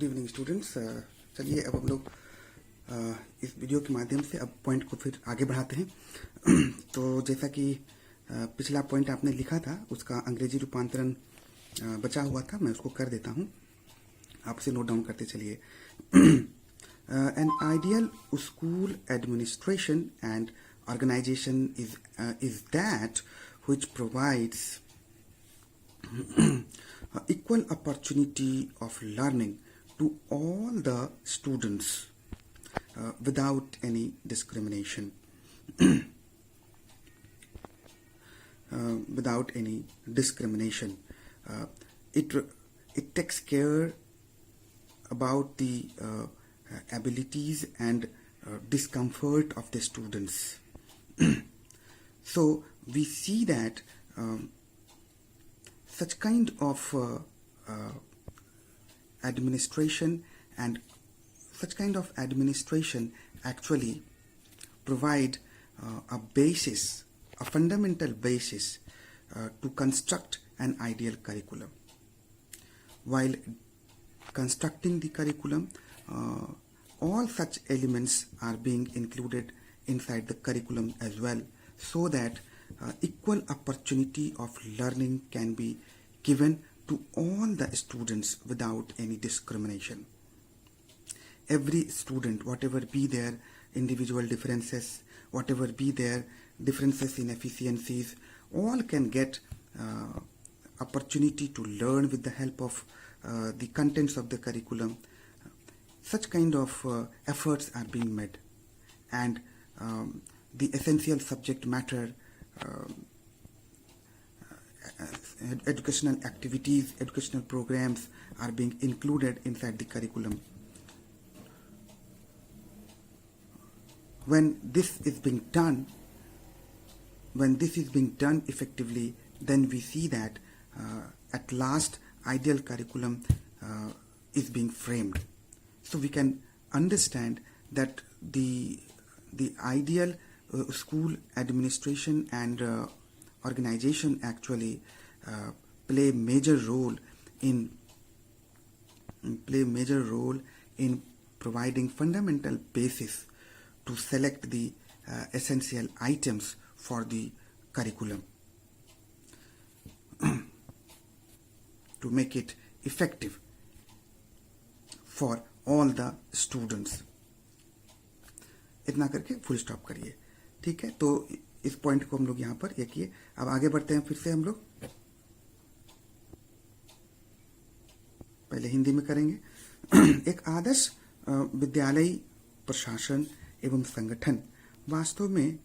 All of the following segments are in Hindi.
Good evening students. चलिए अब हम लोग इस वीडियो के माध्यम से अब पॉइंट को फिर आगे बढ़ाते हैं। तो जैसा कि पिछला पॉइंट आपने लिखा था उसका अंग्रेजी रूपांतरण बचा हुआ था, मैं उसको कर देता हूँ, आपसे नोट डाउन करते चलिए। N ideal school administration and organization is that which provides equal opportunity of learning to all the students without any discrimination. Without any discrimination. It takes care about the abilities and discomfort of the students. So we see that such kind of administration actually provide a basis, a fundamental basis to construct an ideal curriculum. While constructing the curriculum, all such elements are being included inside the curriculum as well, so that equal opportunity of learning can be given to all the students without any discrimination. Every student, whatever be their individual differences, whatever be their differences in efficiencies, all can get opportunity to learn with the help of the contents of the curriculum. Such kind of efforts are being made, and the essential subject matter, educational activities, educational programs are being included inside the curriculum. When this is being done effectively, then we see that at last ideal curriculum is being framed. So we can understand that the ideal school administration and organization actually play major role in providing fundamental basis to select the essential items for the curriculum to make it effective for all the students. इतना करके फुल स्टॉप करिए, ठीक है। तो इस पॉइंट को हम लोग यहाँ पर ये किए। अब आगे बढ़ते हैं फिर से हम लोग, पहले हिंदी में करेंगे। एक आदर्श विद्यालय प्रशासन एवं संगठन वास्तव में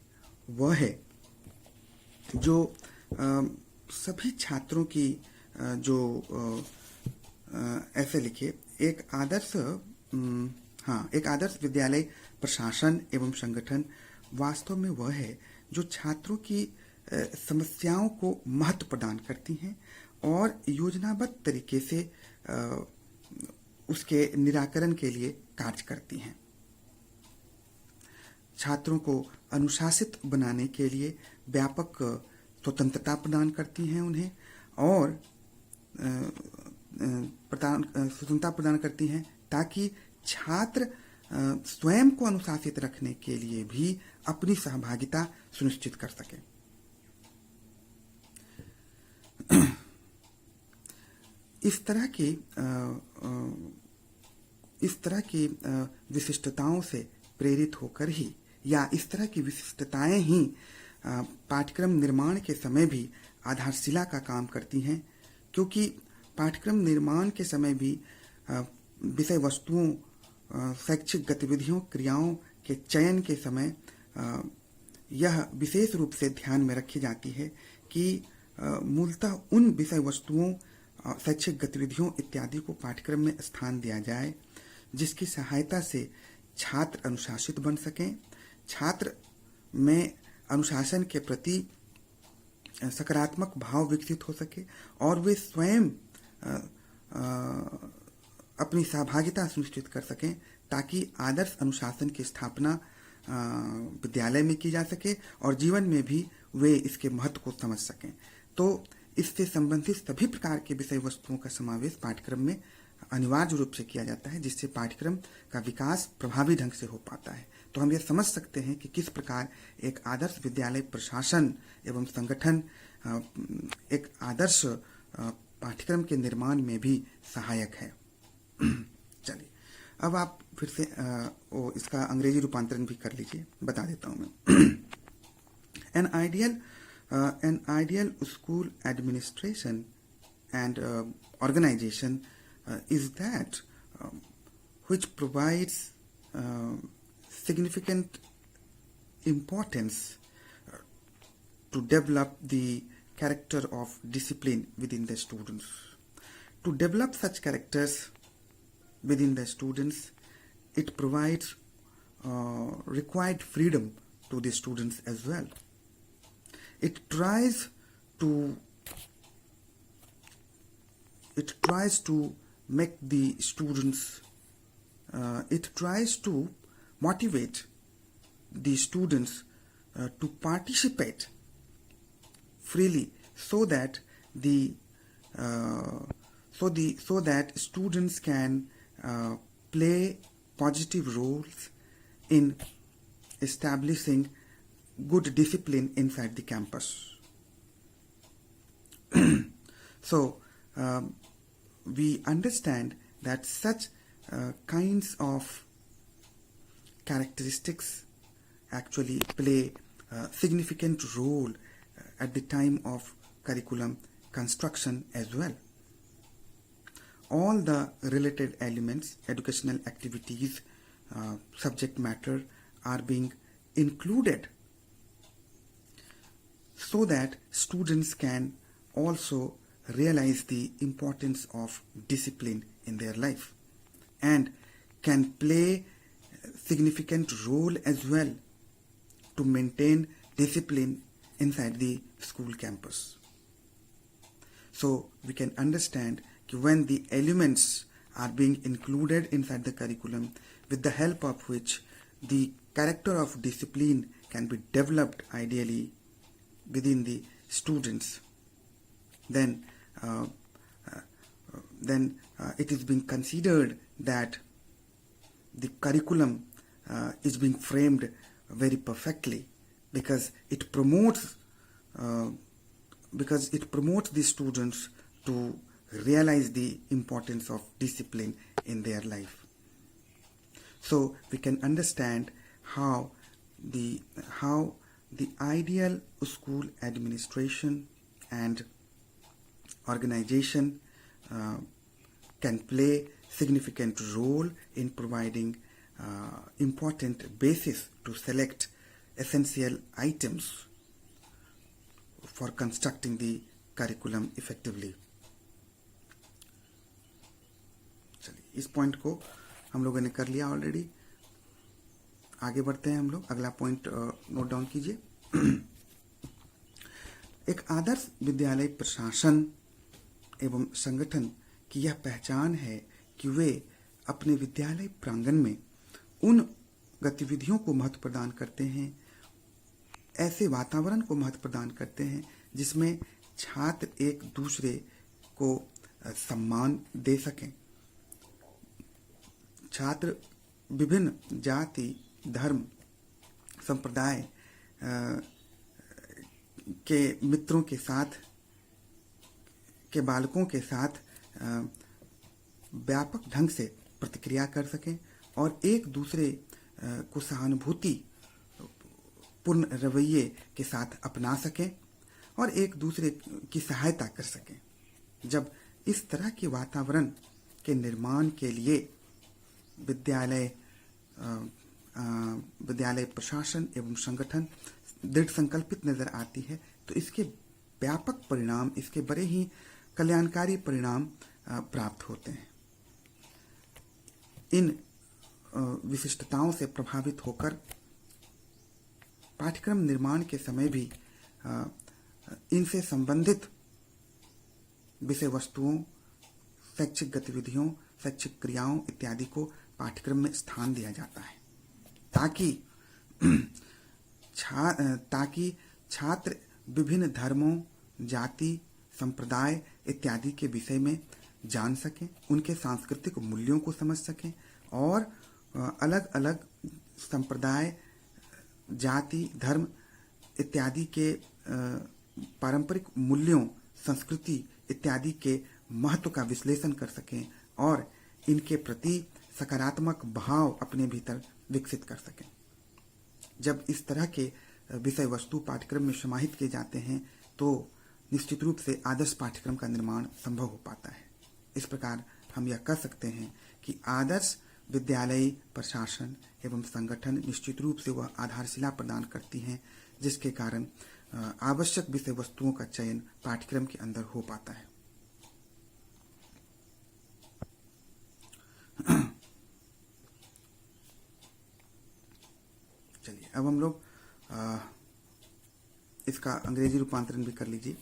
वह है जो सभी छात्रों की ऐसे लिखिए, एक आदर्श विद्यालय प्रशासन एवं संगठन वास्तव में वह है जो छात्रों की समस्याओं को महत्व प्रदान करती हैं और योजनाबद्ध तरीके से उसके निराकरण के लिए कार्य करती हैं। छात्रों को अनुशासित बनाने के लिए व्यापक स्वतंत्रता प्रदान करती हैं उन्हें, और स्वतंत्रता प्रदान करती हैं ताकि छात्र स्वयं को अनुशासित रखने के लिए भी अपनी सहभागिता सुनिश्चित कर सके। इस तरह की विशिष्टताओं से प्रेरित होकर ही, या इस तरह की विशिष्टताएं ही पाठ्यक्रम निर्माण के समय भी आधारशिला का काम करती हैं, क्योंकि पाठ्यक्रम निर्माण के समय भी विषय वस्तुओं, शैक्षिक गतिविधियों, क्रियाओं के चयन के समय यह विशेष रूप से ध्यान में रखी जाती है कि मूलतः उन विषय वस्तुओं, शैक्षिक गतिविधियों इत्यादि को पाठ्यक्रम में स्थान दिया जाए जिसकी सहायता से छात्र अनुशासित बन सकें, छात्र में अनुशासन के प्रति सकारात्मक भाव विकसित हो सके और वे स्वयं अपनी सहभागिता सुनिश्चित कर सकें, ताकि आदर्श अनुशासन की स्थापना विद्यालय में की जा सके और जीवन में भी वे इसके महत्व को समझ सकें। तो इससे संबंधित सभी प्रकार के विषय वस्तुओं का समावेश पाठ्यक्रम में अनिवार्य रूप से किया जाता है, जिससे पाठ्यक्रम का विकास प्रभावी ढंग से हो पाता है। तो हम ये समझ सकते हैं कि किस प्रकार एक आदर्श विद्यालय प्रशासन एवं संगठन एक आदर्श पाठ्यक्रम के निर्माण में भी सहायक है। चलिए, अब आप फिर से इसका अंग्रेजी रूपांतरण भी कर लीजिए, बता देता हूं मैं। an ideal school administration and organization is that which provides significant importance to develop the character of discipline within the students. To develop such characters within the students, it provides required freedom to the students as well. It tries to make the students, it tries to motivate the students to participate freely, so that students can play positive roles in establishing good discipline inside the campus. So we understand that such kinds of characteristics actually play a significant role at the time of curriculum construction as well. All the related elements, educational activities, subject matter are being included so that students can also realize the importance of discipline in their life and can play a significant role as well to maintain discipline inside the school campus. So we can understand that when the elements are being included inside the curriculum, with the help of which the character of discipline can be developed ideally within the students, then it is being considered that the curriculum is being framed very perfectly, because it promotes the students to realize the importance of discipline in their life. So we can understand how the ideal school administration and organization can play significant role in providing important basis to select essential items for constructing the curriculum effectively. चलिए, इस पॉइंट को हम लोगों ने कर लिया ऑलरेडी। आगे बढ़ते हैं हम लोग। अगला पॉइंट नोट डाउन कीजिए। एक आदर्श विद्यालय प्रशासन एवं संगठन की यह पहचान है कि वे अपने विद्यालय प्रांगण में उन गतिविधियों को महत्व प्रदान करते हैं, ऐसे वातावरण को महत्व प्रदान करते हैं जिसमें छात्र एक दूसरे को सम्मान दे सकें। छात्र विभिन्न जाति, धर्म, संप्रदाय के मित्रों के साथ, के बालकों के साथ व्यापक ढंग से प्रतिक्रिया कर सकें और एक दूसरे को सहानुभूति पूर्ण रवैये के साथ अपना सकें और एक दूसरे की सहायता कर सकें। जब इस तरह के वातावरण के निर्माण के लिए विद्यालय प्रशासन एवं संगठन दृढ़ संकल्पित नजर आती है, तो इसके व्यापक परिणाम, इसके बड़े ही कल्याणकारी परिणाम प्राप्त होते हैं। इन विशिष्टताओं से प्रभावित होकर पाठ्यक्रम निर्माण के समय भी इनसे संबंधित विषय वस्तुओं, शैक्षिक गतिविधियों, शैक्षिक क्रियाओं इत्यादि को पाठ्यक्रम में स्थान दिया जाता है, ताकि छात्र विभिन्न धर्मों, जाति, संप्रदाय इत्यादि के विषय में जान सकें, उनके सांस्कृतिक मूल्यों को समझ सकें और अलग अलग संप्रदाय, जाति, धर्म इत्यादि के पारंपरिक मूल्यों, संस्कृति इत्यादि के महत्व का विश्लेषण कर सकें और इनके प्रति सकारात्मक भाव अपने भीतर विकसित कर सकें। जब इस तरह के विषय वस्तु पाठ्यक्रम में समाहित किए जाते हैं तो निश्चित रूप से आदर्श पाठ्यक्रम का निर्माण संभव हो पाता है। इस प्रकार हम यह कह सकते हैं कि आदर्श विद्यालय प्रशासन एवं संगठन निश्चित रूप से वह आधारशिला प्रदान करती हैं जिसके कारण आवश्यक विषय वस्तुओं का चयन पाठ्यक्रम के अंदर हो पाता है। चलिए अब हम लोग इसका अंग्रेजी रूपांतरण भी कर लीजिए।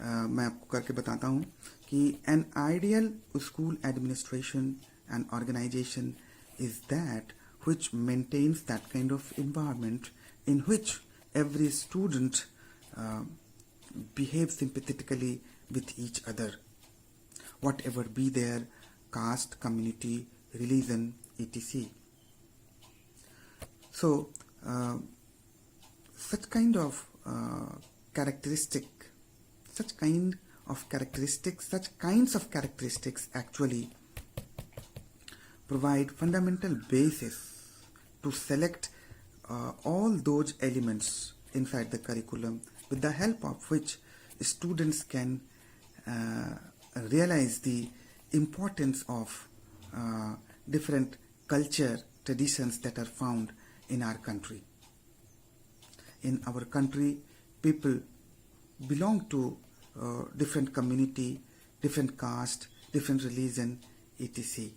मैं आपको करके बताता हूँ कि an ideal school administration and organisation is that which maintains that kind of environment in which every student behaves sympathetically with each other, whatever be their caste, community, religion, etc. So, such kinds of characteristics actually provide fundamental basis to select all those elements inside the curriculum with the help of which students can realize the importance of different culture traditions that are found in our country. In our country, people belong to different community, different caste, different religion, etc.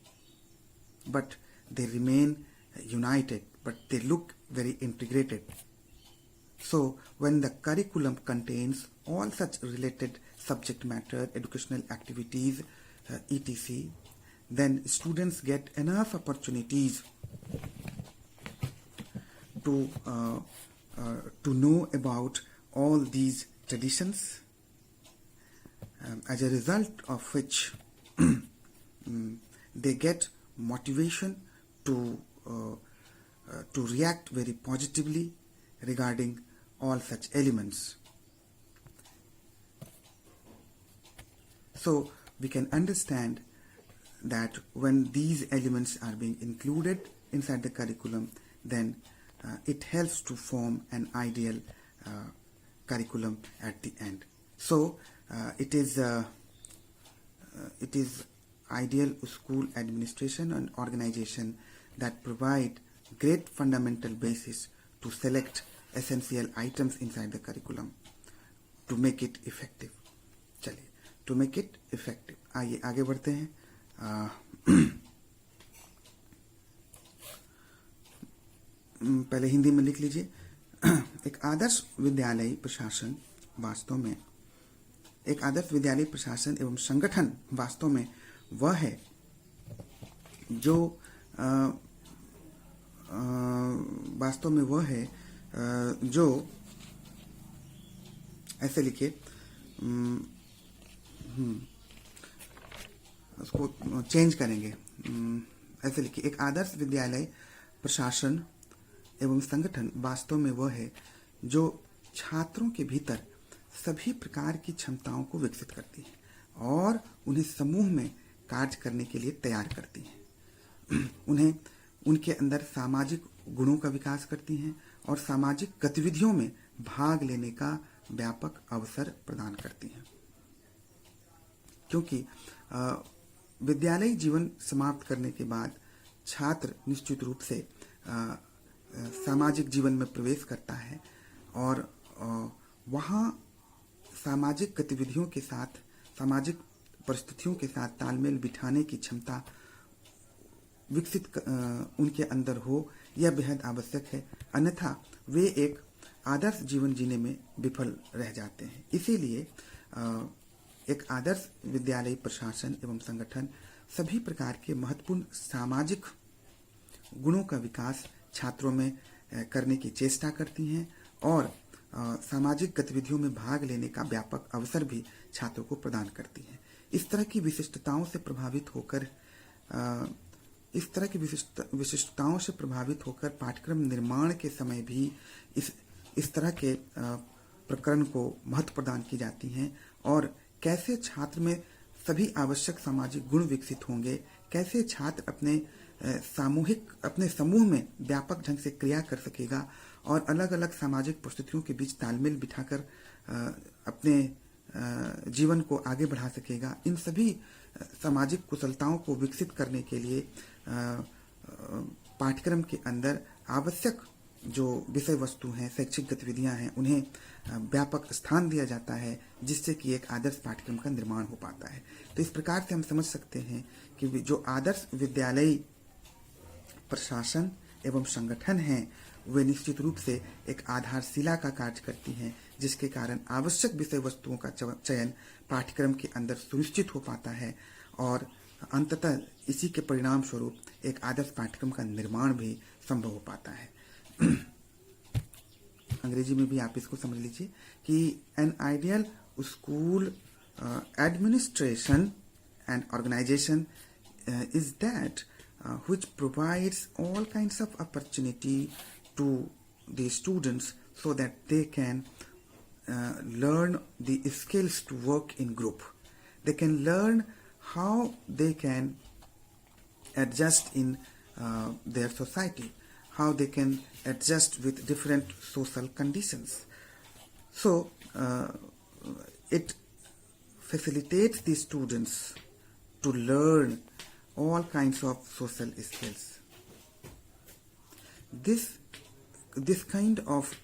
But they remain united, but they look very integrated. So when the curriculum contains all such related subject matter, educational activities, etc., then students get enough opportunities to know about all these traditions, as a result of which they get motivation to react very positively regarding all such elements. So we can understand that when these elements are being included inside the curriculum, then it helps to form an ideal curriculum at the end. So it is ideal school administration and organization that provide great fundamental basis to select essential items inside the curriculum to make it effective. चलिए, to make it effective, आइए आगे बढ़ते हैं। पहले हिंदी में लिख लीजिए। एक आदर्श विद्यालय प्रशासन एवं संगठन वास्तव में वह है जो ऐसे लिखे, उसको चेंज करेंगे, ऐसे लिखिए। एक आदर्श विद्यालय प्रशासन एवं संगठन वास्तव में वह है जो छात्रों के भीतर सभी प्रकार की क्षमताओं को विकसित करती है और उन्हें समूह में कार्य करने के लिए तैयार करती है, उन्हें उनके अंदर सामाजिक गुणों का विकास करती हैं और सामाजिक गतिविधियों में भाग लेने का व्यापक अवसर प्रदान करती हैं। क्योंकि विद्यालयी जीवन समाप्त करने के बाद छात्र निश्चित रूप से सामाजिक जीवन में प्रवेश करता है और वहाँ सामाजिक गतिविधियों के साथ, सामाजिक परिस्थितियों के साथ तालमेल बिठाने की क्षमता विकसित उनके अंदर हो, यह बेहद आवश्यक है, अन्यथा वे एक आदर्श जीवन जीने में विफल रह जाते हैं। इसीलिए एक आदर्श विद्यालय प्रशासन एवं संगठन सभी प्रकार के महत्वपूर्ण सामाजिक गुणों का विकास छात्रों में करने की चेष्टा करती हैं और सामाजिक गतिविधियों में भाग लेने का व्यापक अवसर भी छात्रों को प्रदान करती हैं। इस तरह की विशिष्टताओं से प्रभावित होकर विशिष्टताओं से प्रभावित होकर पाठ्यक्रम निर्माण के समय भी इस तरह के प्रकरण को महत्व प्रदान की जाती हैं, और कैसे छात्र में सभी आवश्यक सामाजिक गुण विकसित होंगे, कैसे छात्र अपने समूह में व्यापक ढंग से क्रिया कर सकेगा और अलग अलग सामाजिक परिस्थितियों के बीच तालमेल बिठाकर अपने जीवन को आगे बढ़ा सकेगा। इन सभी सामाजिक कुशलताओं को विकसित करने के लिए पाठ्यक्रम के अंदर आवश्यक जो विषय वस्तु हैं, शैक्षिक गतिविधियां हैं, उन्हें व्यापक स्थान दिया जाता है, जिससे कि एक आदर्श पाठ्यक्रम का निर्माण हो पाता है। तो इस प्रकार से हम समझ सकते हैं कि जो आदर्श विद्यालय प्रशासन एवं संगठन हैं, वे निश्चित रूप से एक आधारशिला का कार्य करती हैं, जिसके कारण आवश्यक विषय वस्तुओं का चयन पाठ्यक्रम के अंदर सुनिश्चित हो पाता है और अंततः इसी के परिणाम स्वरूप एक आदर्श पाठ्यक्रम का निर्माण भी संभव हो पाता है। अंग्रेजी में भी आप इसको समझ लीजिए कि an ideal school administration and organisation is that which provides all kinds of opportunity to the students so that they can learn the skills to work in group. They can learn how they can adjust in their society, how they can adjust with different social conditions. So it facilitates the students to learn all kinds of social skills. This kind of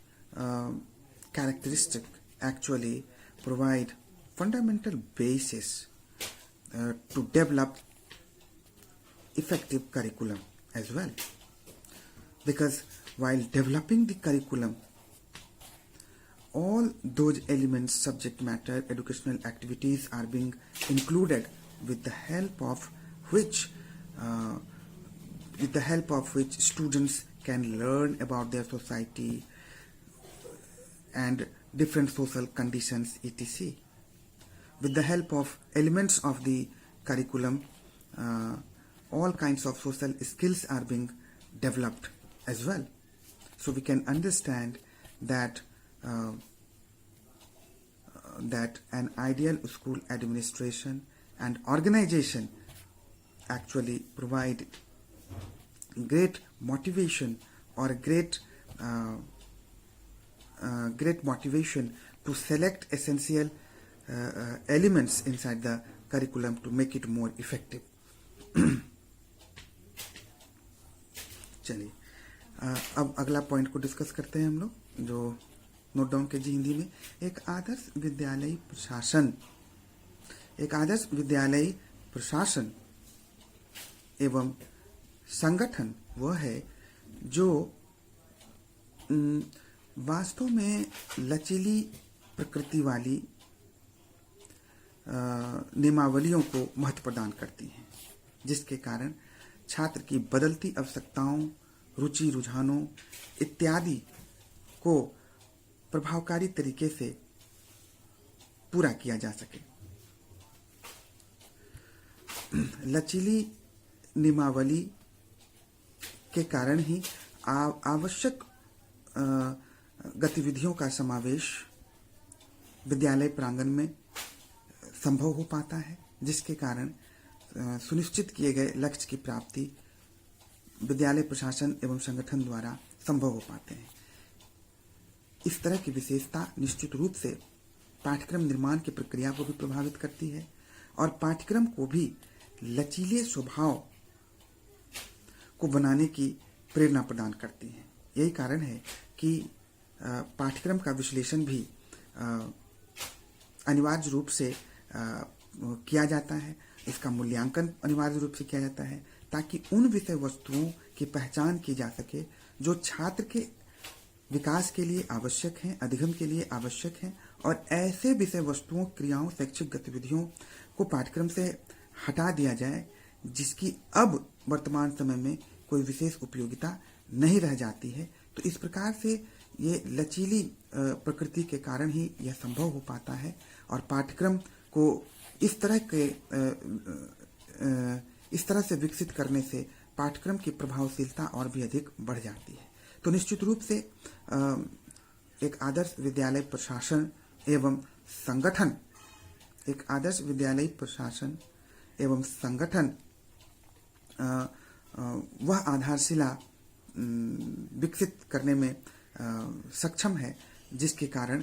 characteristic actually provide fundamental basis to develop effective curriculum as well. Because while developing the curriculum, all those elements, subject matter, educational activities are being included with the help of which students can learn about their society and different social conditions, etc. With the help of elements of the curriculum, all kinds of social skills are being developed as well. So we can understand that that an ideal school administration and organization actually provide great motivation or great motivation to select essential elements inside the curriculum to make it more effective. चलिए अब अगला पॉइंट को डिस्कस करते हैं हम लोग, जो नोट डाउन कीजिए हिंदी में। एक आदर्श विद्यालय प्रशासन एवं संगठन वह है जो वास्तव में लचीली प्रकृति वाली नियमावलियों को महत्व प्रदान करती हैं, जिसके कारण छात्र की बदलती आवश्यकताओं, रुचि रुझानों इत्यादि को प्रभावकारी तरीके से पूरा किया जा सके। लचीली नियमावली के कारण ही आवश्यक गतिविधियों का समावेश विद्यालय प्रांगण में संभव हो पाता है, जिसके कारण सुनिश्चित किए गए लक्ष्य की प्राप्ति विद्यालय प्रशासन एवं संगठन द्वारा संभव हो पाते हैं। इस तरह की विशेषता निश्चित रूप से पाठ्यक्रम निर्माण की प्रक्रिया को भी प्रभावित करती है और पाठ्यक्रम को भी लचीले स्वभाव को बनाने की प्रेरणा प्रदान करती है। यही कारण है कि पाठ्यक्रम का विश्लेषण भी अनिवार्य रूप से किया जाता है, इसका मूल्यांकन अनिवार्य रूप से किया जाता है, ताकि उन विषय वस्तुओं की पहचान की जा सके जो छात्र के विकास के लिए आवश्यक हैं, अधिगम के लिए आवश्यक हैं, और ऐसे विषय वस्तुओं, क्रियाओं, शैक्षिक गतिविधियों को पाठ्यक्रम से हटा दिया जाए जिसकी अब वर्तमान समय में कोई विशेष उपयोगिता नहीं रह जाती है। तो इस प्रकार से ये लचीली प्रकृति के कारण ही यह संभव हो पाता है और पाठ्यक्रम को इस तरह से विकसित करने से पाठ्यक्रम की प्रभावशीलता और भी अधिक बढ़ जाती है। तो निश्चित रूप से एक आदर्श विद्यालय प्रशासन एवं संगठन वह आधारशिला विकसित करने में सक्षम है, जिसके कारण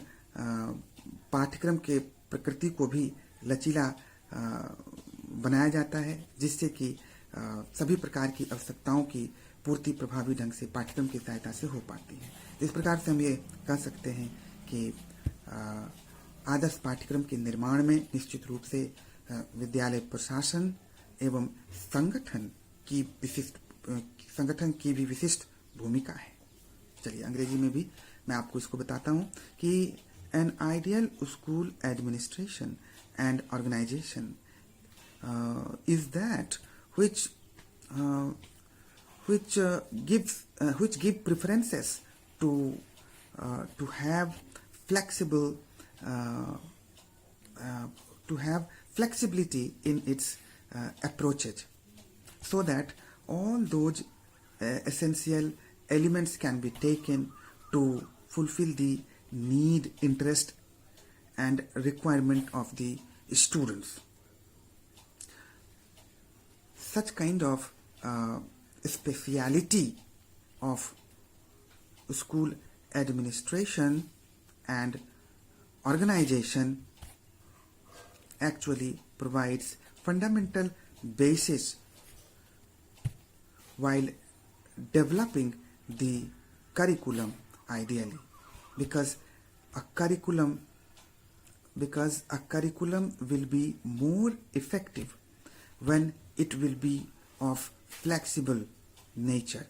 पाठ्यक्रम के प्रकृति को भी लचीला बनाया जाता है, जिससे कि सभी प्रकार की आवश्यकताओं की पूर्ति प्रभावी ढंग से पाठ्यक्रम की सहायता से हो पाती है। इस प्रकार से हम ये कह सकते हैं कि आदर्श पाठ्यक्रम के निर्माण में निश्चित रूप से विद्यालय प्रशासन एवं संगठन की भी विशिष्ट भूमिका है। चलिए अंग्रेजी में भी मैं आपको इसको बताता हूँ कि an ideal school administration and organisation is that which give preferences to have flexibility in its approaches, so that all those essential elements can be taken to fulfill the need, interest and requirement of the students. Such kind of speciality of school administration and organization actually provides fundamental basis while developing the curriculum ideally, because a curriculum will be more effective when it will be of flexible nature.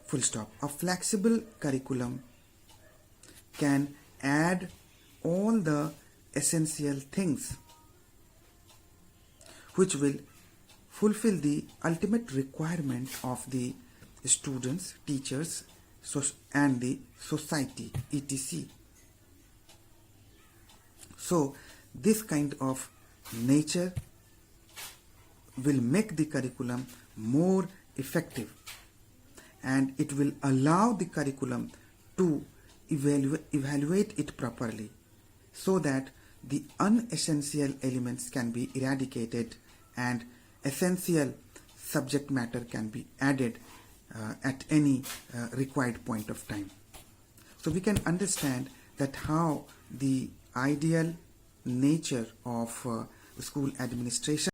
Full stop. A flexible curriculum can add all the essential things which will fulfill the ultimate requirement of the students, teachers, and the society, etc. So this kind of nature will make the curriculum more effective, and it will allow the curriculum to evaluate it properly, so that the unessential elements can be eradicated and essential subject matter can be added at any required point of time. So we can understand that how the ideal nature of school administration